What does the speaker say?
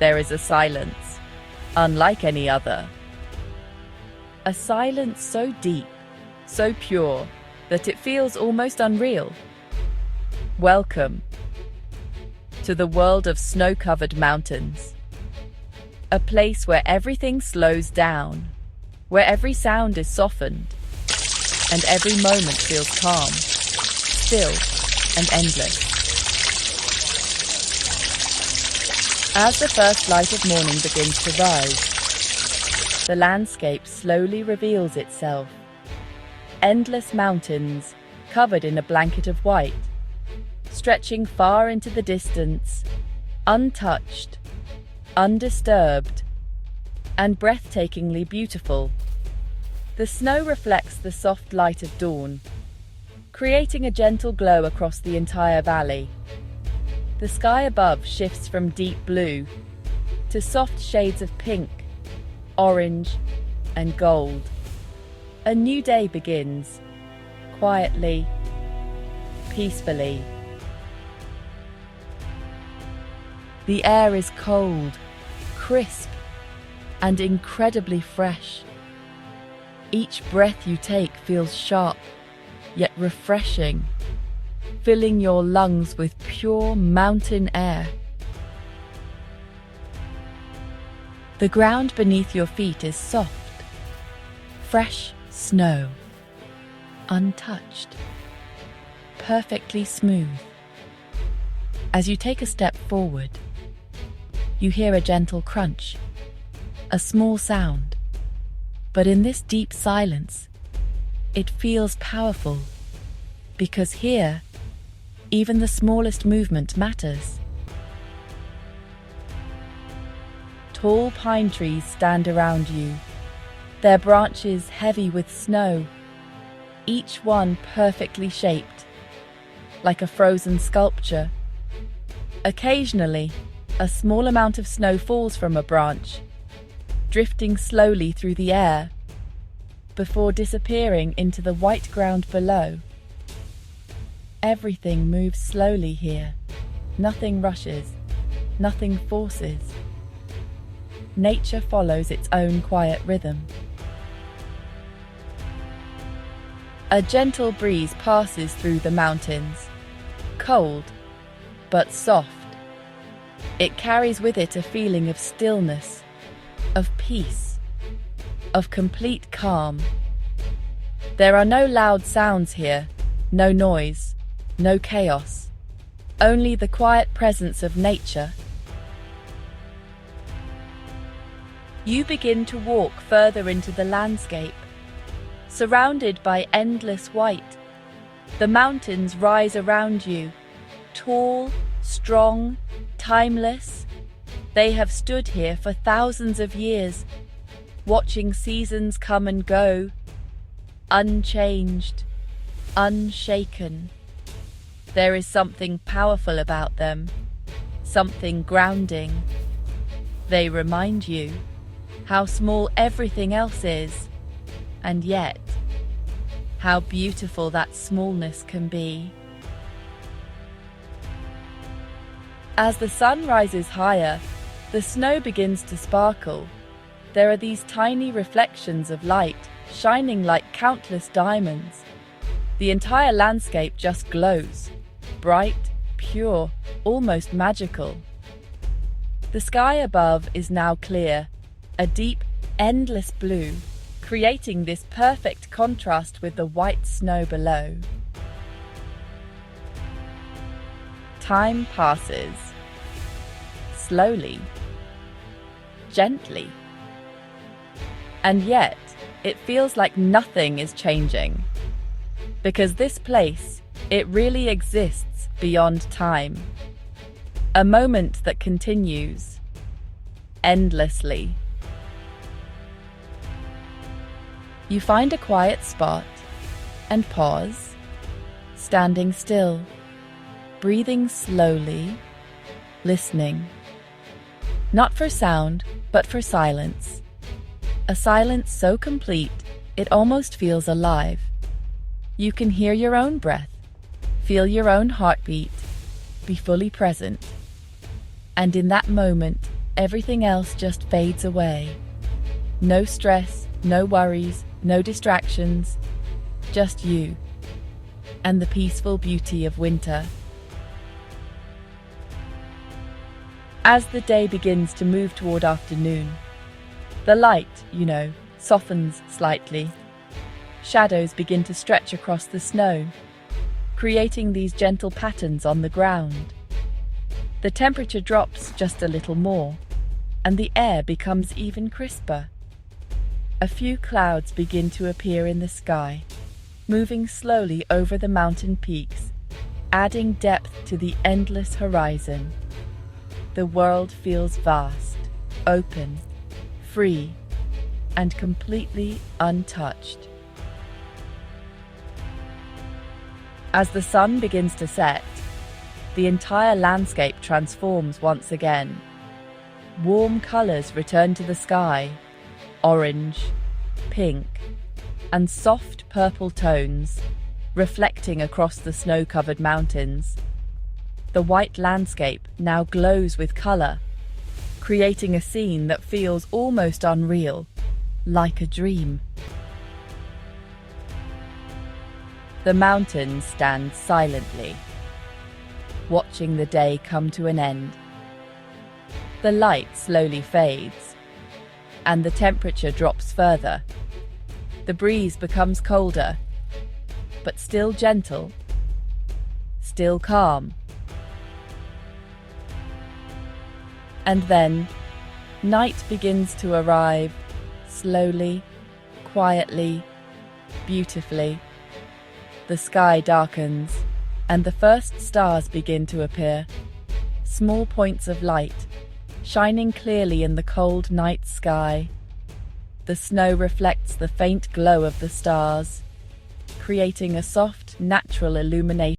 there is a silence, unlike any other. A silence so deep, so pure, that it feels almost unreal. Welcome to the world of snow-covered mountains. A place where everything slows down, where every sound is softened, and every moment feels calm, still, and endless. As the first light of morning begins to rise, the landscape slowly reveals itself. Endless mountains covered in a blanket of white, stretching far into the distance, untouched, undisturbed, and breathtakingly beautiful. The snow reflects the soft light of dawn, creating a gentle glow across the entire valley. The sky above shifts from deep blue to soft shades of pink, orange, and gold. A new day begins, quietly, peacefully. The air is cold, crisp, and incredibly fresh. Each breath you take feels sharp, yet refreshing, filling your lungs with pure mountain air. The ground beneath your feet is soft, fresh snow, untouched, perfectly smooth. As you take a step forward, you hear a gentle crunch, a small sound, but in this deep silence, it feels powerful, because here, even the smallest movement matters. Tall pine trees stand around you, their branches heavy with snow, each one perfectly shaped, like a frozen sculpture. Occasionally, a small amount of snow falls from a branch, drifting slowly through the air, before disappearing into the white ground below. Everything moves slowly here. Nothing rushes, nothing forces. Nature follows its own quiet rhythm. A gentle breeze passes through the mountains, cold but soft. It carries with it a feeling of stillness, of peace, of complete calm. There are no loud sounds here, no noise, no chaos, only the quiet presence of nature. You begin to walk further into the landscape, surrounded by endless white. The mountains rise around you, tall, strong, timeless. They have stood here for thousands of years, watching seasons come and go, unchanged, unshaken. There is something powerful about them, something grounding. They remind you how small everything else is, and yet how beautiful that smallness can be. As the sun rises higher, the snow begins to sparkle. There are these tiny reflections of light, shining like countless diamonds. The entire landscape just glows, bright, pure, almost magical. The sky above is now clear, a deep, endless blue, creating this perfect contrast with the white snow below. Time passes. Slowly, gently. And yet, it feels like nothing is changing. Because this place, it really exists beyond time. A moment that continues endlessly. You find a quiet spot and pause, standing still, breathing slowly, listening. Not for sound, but for silence. A silence so complete, it almost feels alive. You can hear your own breath, feel your own heartbeat, be fully present. And in that moment, Everything else just fades away. No stress, no worries, no distractions, just you and the peaceful beauty of winter. As the day begins to move toward afternoon, the light, softens slightly. Shadows begin to stretch across the snow, creating these gentle patterns on the ground. The temperature drops just a little more, and the air becomes even crisper. A few clouds begin to appear in the sky, moving slowly over the mountain peaks, adding depth to the endless horizon. The world feels vast, open, free, and completely untouched. As the sun begins to set, the entire landscape transforms once again. Warm colors return to the sky: orange, pink, and soft purple tones, reflecting across the snow-covered mountains. The white landscape now glows with color, creating a scene that feels almost unreal, like a dream. The mountains stand silently, watching the day come to an end. The light slowly fades, and the temperature drops further. The breeze becomes colder, but still gentle, still calm. And then, night begins to arrive, slowly, quietly, beautifully. The sky darkens, and the first stars begin to appear, small points of light, shining clearly in the cold night sky. The snow reflects the faint glow of the stars, creating a soft, natural illumination.